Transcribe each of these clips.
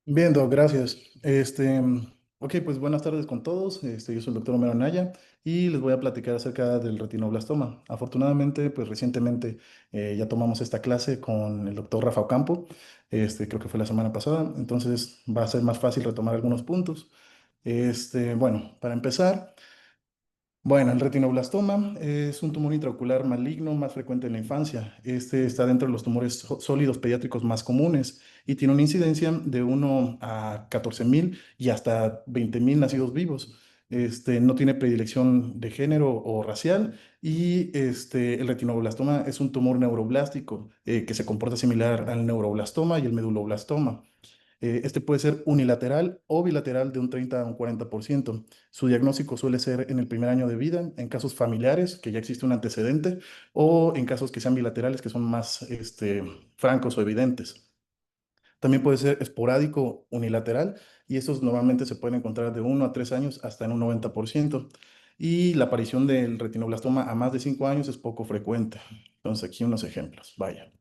Bien, Doc, gracias. Ok, pues buenas tardes con todos. Yo soy el doctor Homero Naya y les voy a platicar acerca del retinoblastoma. Afortunadamente, pues recientemente ya tomamos esta clase con el doctor Rafa Ocampo. Creo que fue la semana pasada, entonces va a ser más fácil retomar algunos puntos. Bueno, para empezar. Bueno, el retinoblastoma es un tumor intraocular maligno más frecuente en la infancia. Este está dentro de los tumores sólidos pediátricos más comunes y tiene una incidencia de 1 a 14.000 y hasta 20.000 nacidos vivos. No tiene predilección de género o racial y el retinoblastoma es un tumor neuroblástico que se comporta similar al neuroblastoma y el meduloblastoma. Este puede ser unilateral o bilateral de un 30 a un 40%. Su diagnóstico suele ser en el primer año de vida, en casos familiares, que ya existe un antecedente, o en casos que sean bilaterales, que son más francos o evidentes. También puede ser esporádico unilateral, y estos normalmente se pueden encontrar de 1 a 3 años hasta en un 90%. Y la aparición del retinoblastoma a más de 5 años es poco frecuente. Entonces, aquí unos ejemplos. Vaya.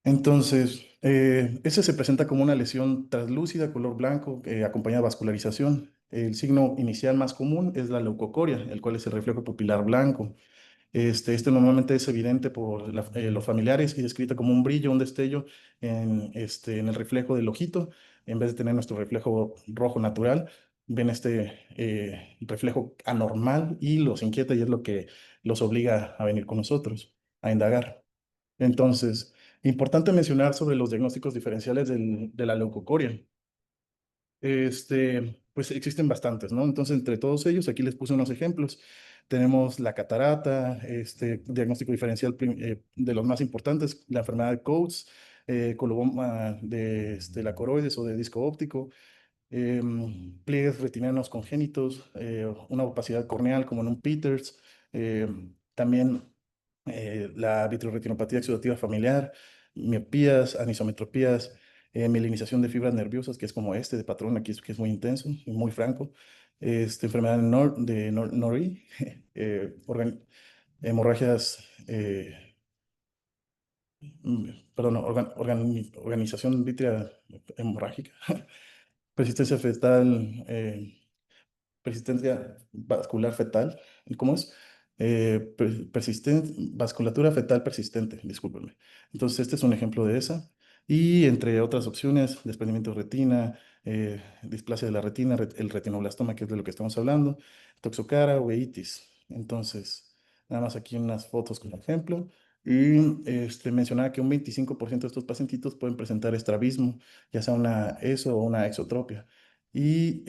Entonces, ese se presenta como una lesión translúcida, color blanco, acompañada de vascularización. El signo inicial más común es la leucocoria, el cual es el reflejo pupilar blanco. Este normalmente es evidente por los familiares y descrito como un brillo, un destello en el reflejo del ojito. En vez de tener nuestro reflejo rojo natural, ven este reflejo anormal y los inquieta y es lo que los obliga a venir con nosotros, a indagar. Entonces, importante mencionar sobre los diagnósticos diferenciales de la leucocoria. Pues existen bastantes, ¿no? Entonces, entre todos ellos, aquí les puse unos ejemplos. Tenemos la catarata, diagnóstico diferencial de los más importantes, la enfermedad de Coates, coloboma de la coroides o de disco óptico, pliegues retinianos congénitos, una opacidad corneal como en un Peters, también la vitreoretinopatía exudativa familiar, miopías, anisometropías, mielinización de fibras nerviosas, que es como de patrón aquí, que es muy intenso y muy franco, enfermedad de Nori, hemorragias, perdón, organización vítrea hemorrágica, persistencia fetal, persistencia vascular fetal, ¿cómo es? Vasculatura fetal persistente, discúlpenme. Entonces, este es un ejemplo de esa. Y entre otras opciones, desprendimiento de retina, displasia de la retina, el retinoblastoma, que es de lo que estamos hablando, toxocara o itis. Entonces, nada más aquí unas fotos como ejemplo. Y mencionaba que un 25% de estos pacientitos pueden presentar estrabismo, ya sea una eso o una exotropia y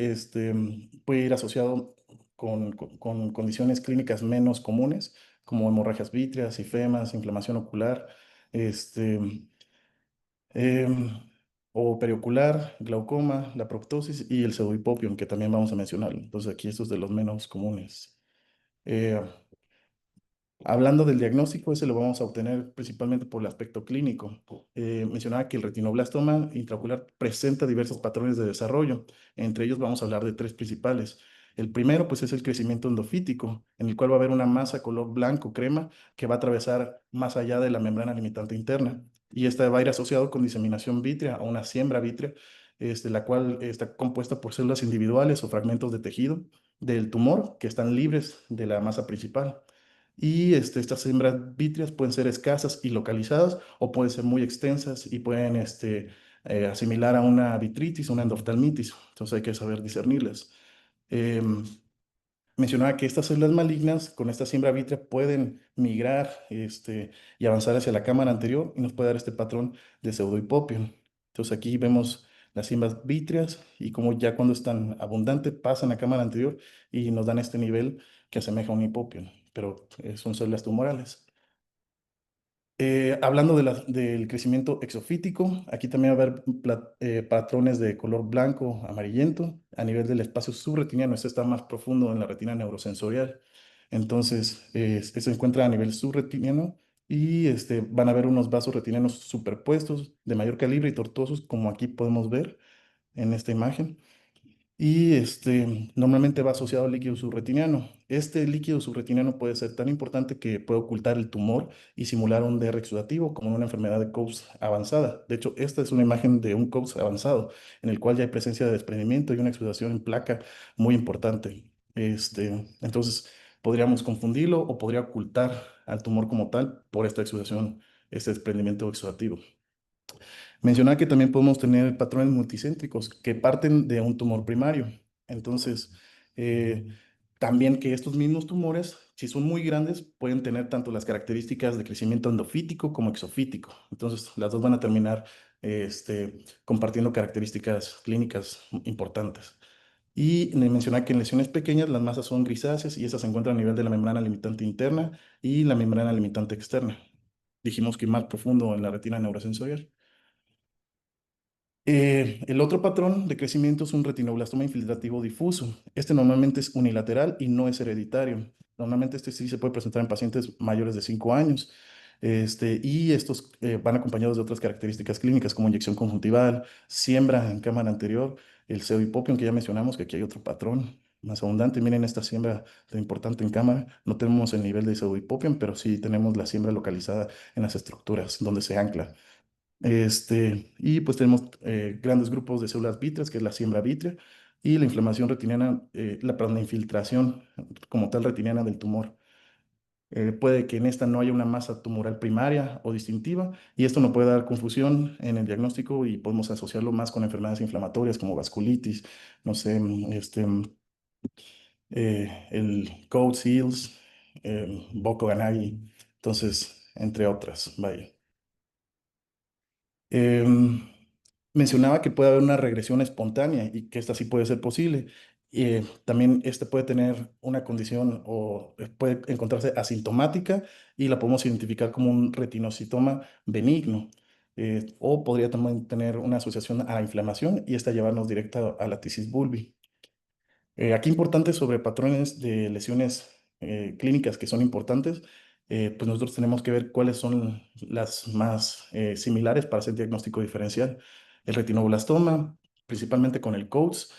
puede ir asociado con condiciones clínicas menos comunes, como hemorragias vítreas, ifemas, inflamación ocular, este, em, o periocular, glaucoma, la proptosis y el pseudohipopión, que también vamos a mencionar. Entonces, aquí estos de los menos comunes. Eh, Hablando del diagnóstico, ese lo vamos a obtener principalmente por el aspecto clínico. Mencionaba que el retinoblastoma intraocular presenta diversos patrones de desarrollo. Entre ellos vamos a hablar de tres principales. El primero, pues, es el crecimiento endofítico, en el cual va a haber una masa color blanco crema que va a atravesar más allá de la membrana limitante interna. Y esta va a ir asociado con diseminación vítrea o una siembra vítrea, la cual está compuesta por células individuales o fragmentos de tejido del tumor que están libres de la masa principal. Y estas hembras vítreas pueden ser escasas y localizadas o pueden ser muy extensas y pueden asimilar a una vitritis, una endoftalmitis. Entonces hay que saber discernirlas. Em, Mencionaba que estas células malignas con esta siembra vítrea pueden migrar y avanzar hacia la cámara anterior y nos puede dar este patrón de pseudohipopio. Entonces aquí vemos las siembras vítreas y como ya cuando están abundantes pasan a cámara anterior y nos dan este nivel que asemeja a un hipopio, pero son células tumorales. Hablando del crecimiento exofítico, aquí también va a haber patrones de color blanco, amarillento. A nivel del espacio subretiniano, este está más profundo en la retina neurosensorial. Entonces, este se encuentra a nivel subretiniano y van a haber unos vasos retinianos superpuestos de mayor calibre y tortuosos, como aquí podemos ver en esta imagen. y normalmente va asociado al líquido subretiniano. Este líquido subretiniano puede ser tan importante que puede ocultar el tumor y simular un DR exudativo como una enfermedad de Coats avanzada. De hecho, esta es una imagen de un Coats avanzado en el cual ya hay presencia de desprendimiento y una exudación en placa muy importante. Entonces, podríamos confundirlo o podría ocultar al tumor como tal por esta exudación, este desprendimiento exudativo. Mencionaba que también podemos tener patrones multicéntricos que parten de un tumor primario. Entonces, eh, también que estos mismos tumores, si son muy grandes, pueden tener tanto las características de crecimiento endofítico como exofítico. Entonces, las dos van a terminar compartiendo características clínicas importantes. Y mencionaba que en lesiones pequeñas las masas son grisáceas y esas se encuentran a nivel de la membrana limitante interna y la membrana limitante externa. Dijimos que más profundo en la retina neurosensorial. El otro patrón de crecimiento es un retinoblastoma infiltrativo difuso. Este normalmente es unilateral y no es hereditario. Normalmente este sí se puede presentar en pacientes mayores de 5 años. Y estos van acompañados de otras características clínicas como inyección conjuntival, siembra en cámara anterior, el pseudohipopion que ya mencionamos, que aquí hay otro patrón más abundante. Miren esta siembra tan importante en cámara. No tenemos el nivel de pseudohipopion, pero sí tenemos la siembra localizada en las estructuras donde se ancla. Y pues tenemos grandes grupos de células vítreas, que es la siembra vítrea, y la inflamación retiniana, perdón, la infiltración como tal retiniana del tumor. Puede que en esta no haya una masa tumoral primaria o distintiva, y esto nos puede dar confusión en el diagnóstico y podemos asociarlo más con enfermedades inflamatorias como vasculitis, no sé, el Coats-Hills, el Boko-Ganagi, entonces, entre otras, vaya. Em, Mencionaba que puede haber una regresión espontánea y que esta sí puede ser posible. También este puede tener una condición o puede encontrarse asintomática y la podemos identificar como un retinocitoma benigno. O podría también tener una asociación a la inflamación y esta llevarnos directa a la tisis bulbi. Aquí importante sobre patrones de lesiones clínicas que son importantes, pues nosotros tenemos que ver cuáles son las más similares para hacer diagnóstico diferencial. El retinoblastoma, principalmente con el Coats.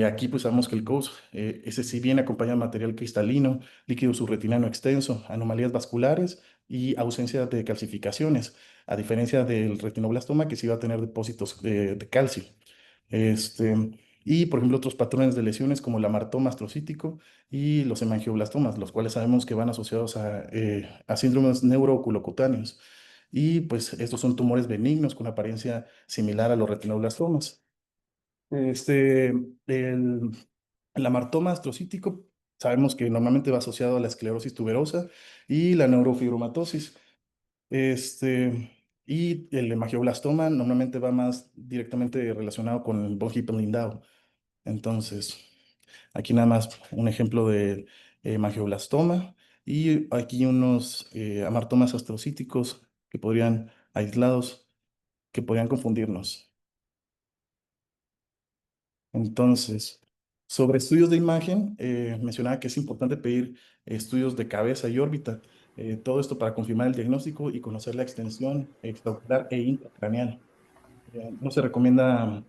Aquí pues sabemos que el Coats, ese sí viene acompañado de material cristalino, líquido subretinano extenso, anomalías vasculares y ausencia de calcificaciones, a diferencia del retinoblastoma que sí va a tener depósitos de calcio. Este, y, por ejemplo, otros patrones de lesiones como el amartoma astrocítico y los hemangioblastomas, los cuales sabemos que van asociados a síndromes neurooculocutáneos. Y pues estos son tumores benignos con apariencia similar a los retinoblastomas. Este, el, el amartoma astrocítico sabemos que normalmente va asociado a la esclerosis tuberosa y la neurofibromatosis. Y el hemangioblastoma normalmente va más directamente relacionado con el von Hippel-Lindau. Entonces, aquí nada más un ejemplo de hemangioblastoma y aquí unos amartomas astrocíticos que podrían, aislados, que podrían confundirnos. Entonces, sobre estudios de imagen, mencionaba que es importante pedir estudios de cabeza y órbita. Todo esto para confirmar el diagnóstico y conocer la extensión extraocular e intracraneal. No se recomienda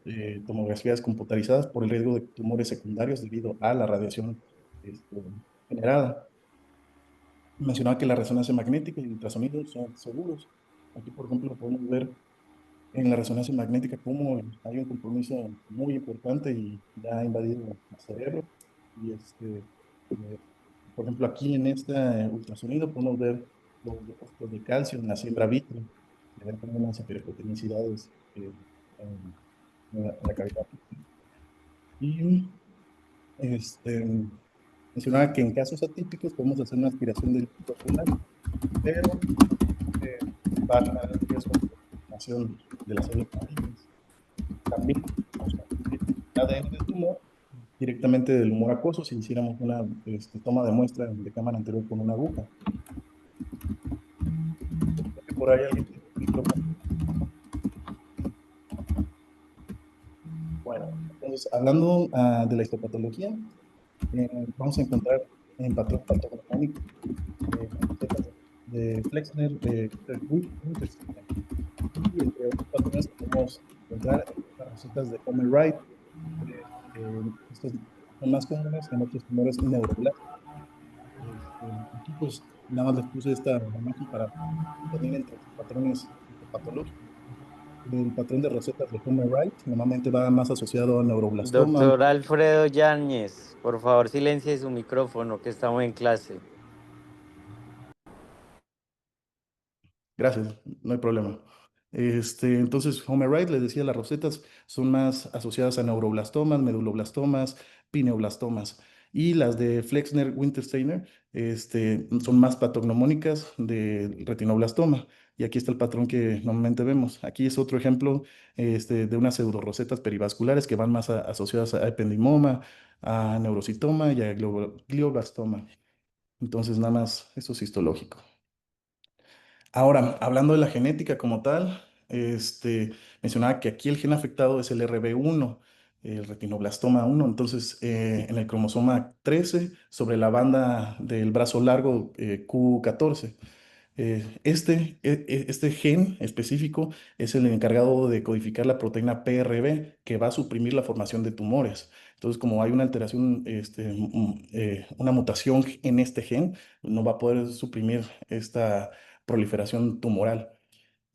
tomografías computarizadas por el riesgo de tumores secundarios debido a la radiación este, generada. Mencionaba que la resonancia magnética y el ultrasonido son seguros. Aquí, por ejemplo, podemos ver en la resonancia magnética cómo hay un compromiso muy importante y ya ha invadido el cerebro. Y eh, por ejemplo, aquí en este ultrasonido podemos ver los depósitos de calcio en la siembra vítrea, que ven como unas hiperprotenicidades en, en la cavidad. Y este, mencionaba que en casos atípicos podemos hacer una aspiración del líquido ocular, pero va a generar riesgo de formación de las células malignas. También podemos confundir ADN del tumor directamente del humor acuoso si hiciéramos una toma de muestra de cámara anterior con una aguja. Creo que por ahí alguien tiene un micrófono. Bueno, entonces, hablando de la histopatología, vamos a encontrar en patrón patognomónico recetas de Flexner, Winterstein, y entre otros patrones que podemos encontrar en las recetas de Homer Wright. Estos son más comunes en otros tumores neuroblásticos. Aquí pues nada más les puse esta imagen para tener entre los patrones patológicos. El patrón de rosetas de Homer Wright normalmente va más asociado a neuroblastoma. Doctor Alfredo Yáñez, por favor, silencie su micrófono, que estamos en clase. Gracias, no hay problema. Entonces, Homer Wright les decía, las rosetas son más asociadas a neuroblastomas, meduloblastomas, pineoblastomas. Y las de Flexner Wintersteiner son más patognomónicas de retinoblastoma. Y aquí está el patrón que normalmente vemos. Aquí es otro ejemplo de unas pseudorosetas perivasculares que van más asociadas a ependimoma, a neurocitoma y a glioblastoma. Entonces, nada más, eso es histológico. Ahora, hablando de la genética como tal, mencionaba que aquí el gen afectado es el RB1, el retinoblastoma 1. Entonces, en el cromosoma 13, sobre la banda del brazo largo Q14. Este gen específico es el encargado de codificar la proteína PRB, que va a suprimir la formación de tumores. Entonces, como hay una alteración, una mutación en este gen, no va a poder suprimir esta proliferación tumoral.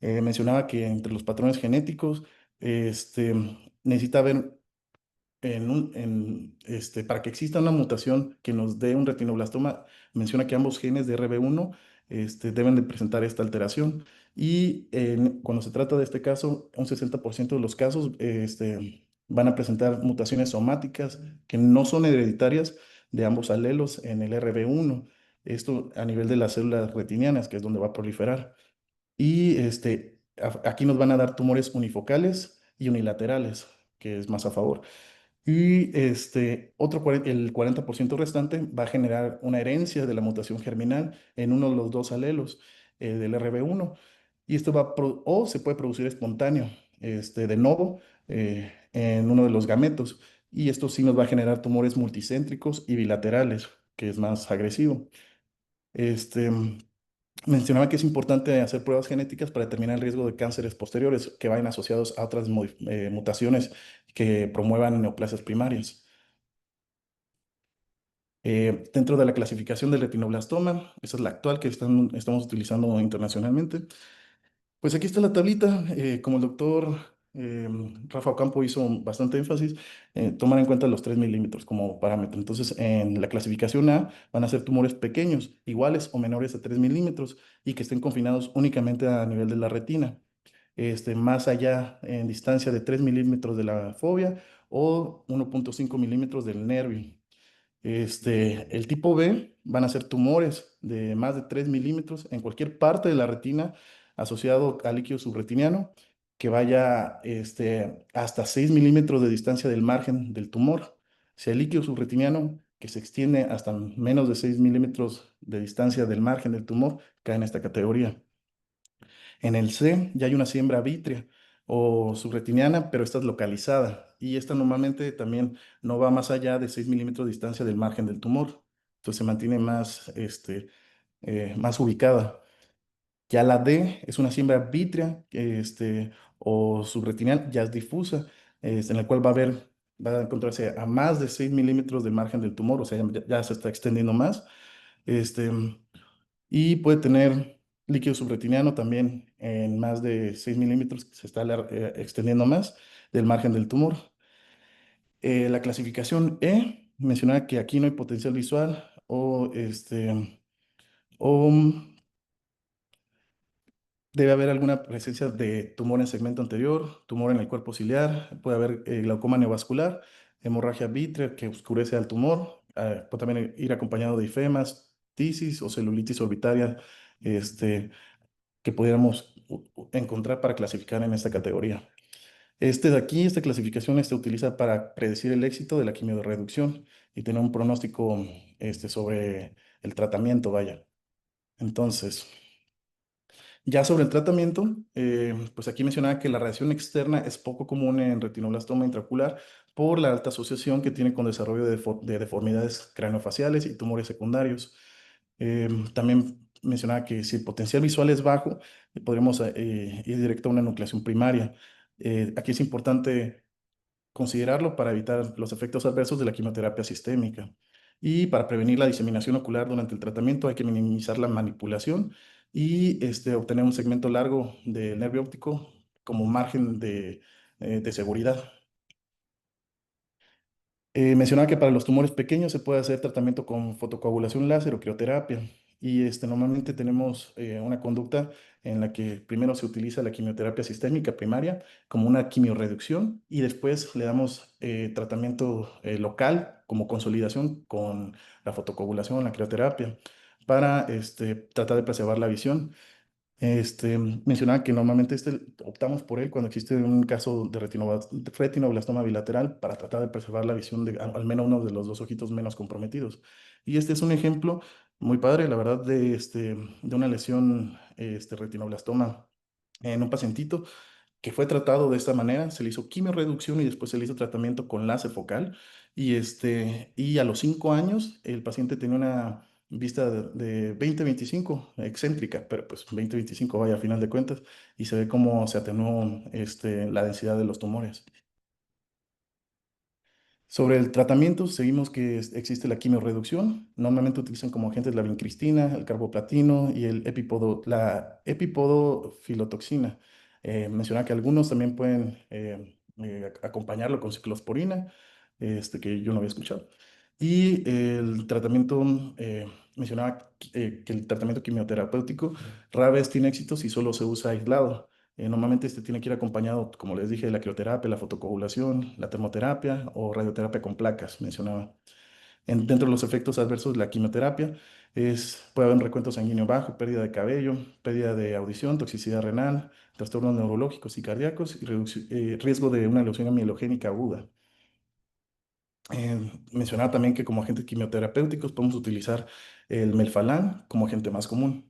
Mencionaba que entre los patrones genéticos, este, necesita haber para que exista una mutación que nos dé un retinoblastoma, menciona que ambos genes de RB1 deben de presentar esta alteración. Y cuando se trata de este caso, un 60% de los casos van a presentar mutaciones somáticas que no son hereditarias de ambos alelos en el RB1. Esto a nivel de las células retinianas, que es donde va a proliferar. Y aquí nos van a dar tumores unifocales y unilaterales, que es más a favor. Y el 40% restante va a generar una herencia de la mutación germinal en uno de los dos alelos del RB1. Y esto o se puede producir espontáneo, de novo, en uno de los gametos. Y esto sí nos va a generar tumores multicéntricos y bilaterales, que es más agresivo. Este, Mencionaba que es importante hacer pruebas genéticas para determinar el riesgo de cánceres posteriores que vayan asociados a otras mutaciones que promuevan neoplasias primarias. Dentro de la clasificación del retinoblastoma, esa es la actual que estamos utilizando internacionalmente. Pues aquí está la tablita. Como el doctor Rafa Ocampo hizo bastante énfasis, tomar en cuenta los 3 milímetros como parámetro. Entonces, en la clasificación A van a ser tumores pequeños, iguales o menores a 3 milímetros y que estén confinados únicamente a nivel de la retina. Más allá en distancia de 3 milímetros de la fobia o 1,5 milímetros del nervio. El tipo B van a ser tumores de más de 3 milímetros en cualquier parte de la retina asociado al líquido subretiniano que vaya hasta 6 milímetros de distancia del margen del tumor. Si el líquido subretiniano que se extiende hasta menos de 6 milímetros de distancia del margen del tumor cae en esta categoría. En el C ya hay una siembra vítrea o subretiniana, pero esta es localizada y esta normalmente también no va más allá de 6 milímetros de distancia del margen del tumor. Entonces se mantiene más ubicada. Ya la D es una siembra vítrea o subretiniana, ya es difusa, en la cual va a encontrarse a más de 6 milímetros del margen del tumor, o sea, ya se está extendiendo más. Este, y puede tener líquido subretiniano también en más de 6 milímetros, que se está extendiendo más del margen del tumor. La clasificación E mencionaba que aquí no hay potencial visual o debe haber alguna presencia de tumor en segmento anterior, tumor en el cuerpo ciliar, puede haber glaucoma neovascular, hemorragia vítrea que oscurece al tumor, puede también ir acompañado de ifemas, tisis o celulitis orbitaria, que pudiéramos encontrar para clasificar en esta categoría. Este de aquí, esta clasificación se utiliza para predecir el éxito de la quimiorreducción y tener un pronóstico sobre el tratamiento, vaya. Entonces, ya sobre el tratamiento, pues aquí mencionaba que la radiación externa es poco común en retinoblastoma intraocular por la alta asociación que tiene con desarrollo de deformidades craneofaciales y tumores secundarios. También mencionaba que si el potencial visual es bajo, podremos ir directo a una nucleación primaria. Aquí es importante considerarlo para evitar los efectos adversos de la quimioterapia sistémica. Y para prevenir la diseminación ocular durante el tratamiento hay que minimizar la manipulación y obtener un segmento largo del nervio óptico como margen de seguridad. Mencionaba que para los tumores pequeños se puede hacer tratamiento con fotocoagulación láser o crioterapia. Y normalmente tenemos una conducta en la que primero se utiliza la quimioterapia sistémica primaria como una quimiorreducción y después le damos tratamiento local como consolidación con la fotocoagulación, la crioterapia, para tratar de preservar la visión. Mencionaba que normalmente optamos por él cuando existe un caso de retinoblastoma bilateral para tratar de preservar la visión de al menos uno de los dos ojitos menos comprometidos. Y este es un ejemplo muy padre, la verdad, de una lesión, retinoblastoma en un pacientito que fue tratado de esta manera, se le hizo quimiorreducción y después se le hizo tratamiento con láser focal. Y a los 5 años el paciente tenía una vista de 20/25 excéntrica, pero pues 20/25 vaya a final de cuentas, y se ve cómo se atenuó la densidad de los tumores. Sobre el tratamiento, seguimos que existe la quimiorreducción. Normalmente utilizan como agentes la vincristina, el carboplatino y la epipodofilotoxina. Mencionaba que algunos también pueden acompañarlo con ciclosporina, que yo no había escuchado. Y el tratamiento, mencionaba que el tratamiento quimioterapéutico rara vez tiene éxito si solo se usa aislado. Normalmente este tiene que ir acompañado, como les dije, de la crioterapia, la fotocoagulación, la termoterapia o radioterapia con placas, mencionaba. Dentro de los efectos adversos de la quimioterapia puede haber un recuento sanguíneo bajo, pérdida de cabello, pérdida de audición, toxicidad renal, trastornos neurológicos y cardíacos y riesgo de una leucemia mielogénica aguda. Mencionaba también que como agentes quimioterapéuticos podemos utilizar el melfalán como agente más común.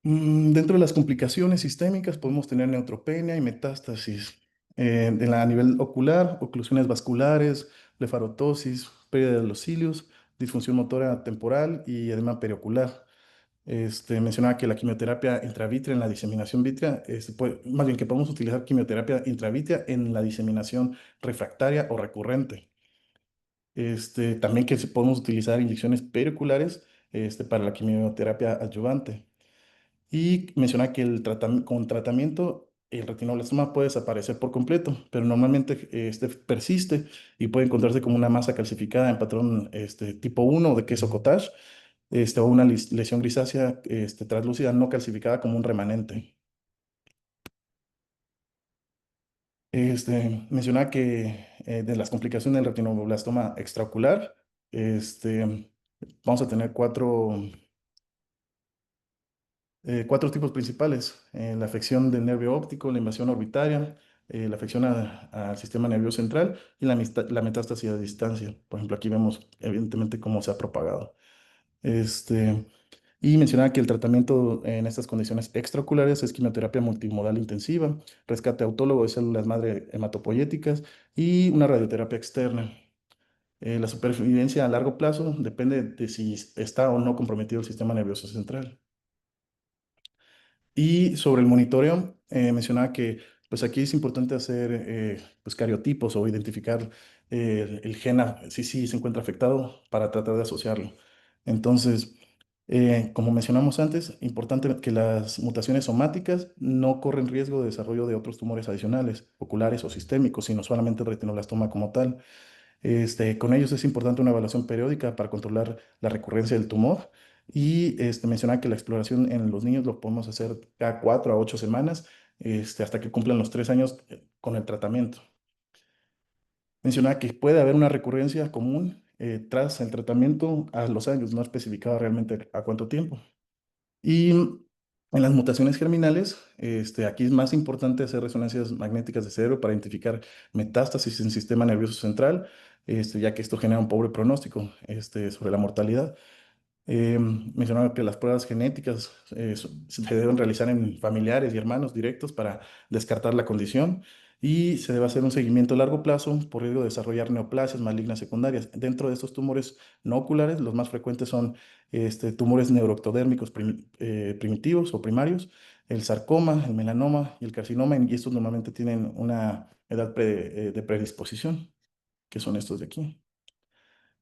Dentro de las complicaciones sistémicas podemos tener neutropenia y metástasis. A nivel ocular, oclusiones vasculares, blefarotosis, pérdida de los cilios, disfunción motora temporal y edema periocular. Mencionaba que la quimioterapia intravítrea en la diseminación vítrea, más bien que podemos utilizar quimioterapia intravítrea en la diseminación refractaria o recurrente. También que podemos utilizar inyecciones perioculares para la quimioterapia adyuvante. Y menciona que con tratamiento el retinoblastoma puede desaparecer por completo, pero normalmente persiste y puede encontrarse como una masa calcificada en patrón tipo 1 de queso cottage, o una lesión grisácea translúcida no calcificada como un remanente. Menciona que de las complicaciones del retinoblastoma extraocular, vamos a tener cuatro tipos principales: la afección del nervio óptico, la invasión orbitaria, la afección al sistema nervioso central y la metástasis a distancia. Por ejemplo, aquí vemos evidentemente cómo se ha propagado. Este, y mencionaba que el tratamiento en estas condiciones extraoculares es quimioterapia multimodal intensiva, rescate autólogo de células madre hematopoyéticas y una radioterapia externa. La supervivencia a largo plazo depende de si está o no comprometido el sistema nervioso central. Y sobre el monitoreo, mencionaba que pues aquí es importante hacer pues cariotipos o identificar el gen, si sí se encuentra afectado para tratar de asociarlo. Entonces, como mencionamos antes, importante que las mutaciones somáticas no corren riesgo de desarrollo de otros tumores adicionales, oculares o sistémicos, sino solamente el retinoblastoma como tal. Con ellos es importante una evaluación periódica para controlar la recurrencia del tumor y mencionar que la exploración en los niños lo podemos hacer cada 4 a 8 semanas, hasta que cumplan los 3 años con el tratamiento. Mencionaba que puede haber una recurrencia común tras el tratamiento a los años, no especificaba realmente a cuánto tiempo. Y en las mutaciones germinales, aquí es más importante hacer resonancias magnéticas de cerebro para identificar metástasis en el sistema nervioso central, ya que esto genera un pobre pronóstico sobre la mortalidad. Mencionaba que las pruebas genéticas se deben realizar en familiares y hermanos directos para descartar la condición y se debe hacer un seguimiento a largo plazo por riesgo de desarrollar neoplasias malignas secundarias. Dentro de estos tumores no oculares, los más frecuentes son tumores neuroectodérmicos primitivos o primarios, el sarcoma, el melanoma y el carcinoma, y estos normalmente tienen una edad de predisposición, que son estos de aquí.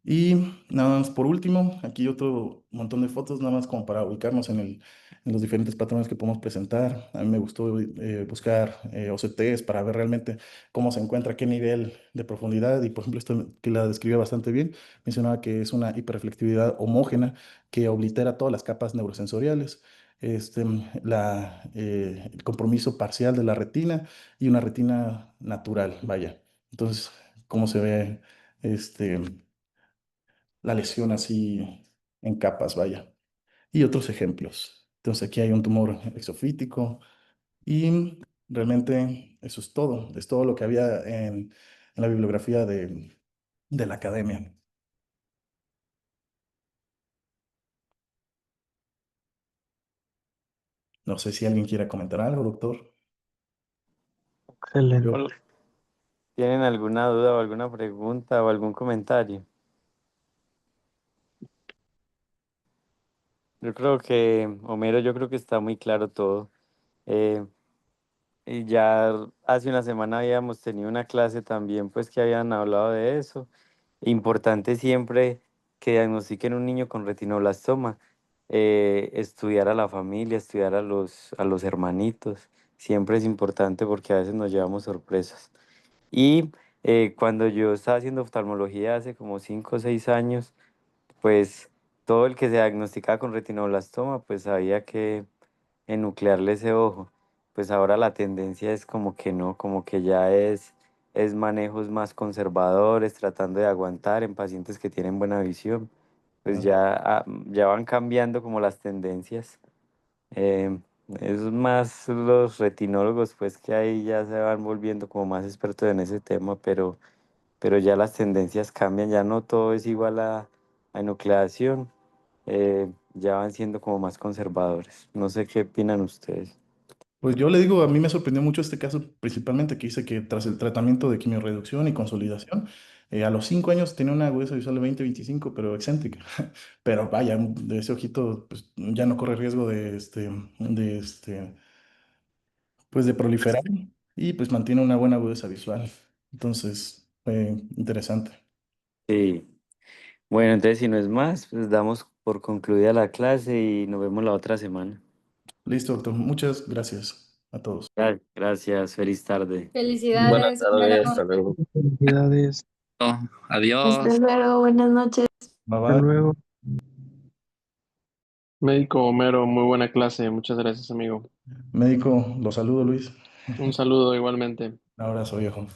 Y nada más por último, aquí otro montón de fotos, nada más como para ubicarnos en los diferentes patrones que podemos presentar. A mí me gustó buscar OCTs para ver realmente cómo se encuentra, qué nivel de profundidad. Y por ejemplo, esto que la describía bastante bien, mencionaba que es una hiperreflectividad homógena que oblitera todas las capas neurosensoriales. El compromiso parcial de la retina y una retina natural, vaya. Entonces, cómo se ve este la lesión así en capas, vaya. Y otros ejemplos. Entonces aquí hay un tumor exofítico y realmente eso es todo lo que había en la bibliografía de la academia. No sé si alguien quiere comentar algo, doctor. Excelente. Hola. ¿Tienen alguna duda o alguna pregunta o algún comentario? Yo creo que, Homero, yo creo que está muy claro todo. Eh, y ya hace una semana habíamos tenido una clase también, pues que habían hablado de eso. Importante siempre que diagnostiquen un niño con retinoblastoma, estudiar a la familia, estudiar a los hermanitos. Siempre es importante porque a veces nos llevamos sorpresas. Y cuando yo estaba haciendo oftalmología hace como 5 o 6 años, pues todo el que se diagnosticaba con retinoblastoma, pues había que enuclearle ese ojo. Pues ahora la tendencia es como que no, como que ya es manejos más conservadores, tratando de aguantar en pacientes que tienen buena visión. Pues Claro. ya, ya van cambiando como las tendencias. Eh, es más los retinólogos, pues que ahí ya se van volviendo como más expertos en ese tema, pero ya las tendencias cambian, ya no todo es igual a enucleación, ya van siendo como más conservadores. No sé qué opinan ustedes. Pues yo le digo, a mí me sorprendió mucho este caso, principalmente que dice que tras el tratamiento de quimiorreducción y consolidación, a los 5 años tenía una agudeza visual de 20-25, pero excéntrica. Pero vaya, de ese ojito pues, ya no corre riesgo pues de proliferar y pues mantiene una buena agudeza visual. Entonces, fue interesante. Sí. Bueno, entonces si no es más, pues damos por concluida la clase y nos vemos la otra semana. Listo, doctor. Muchas gracias a todos. Gracias, feliz tarde. Buenas Felicidades, tardes, hasta Homero. luego. Felicidades. Hasta Adiós. luego, buenas noches. Bye Hasta bye. luego. Médico Homero, muy buena clase. Muchas gracias, amigo. Médico, lo saludo, Luis. Un saludo igualmente. Un abrazo, viejo.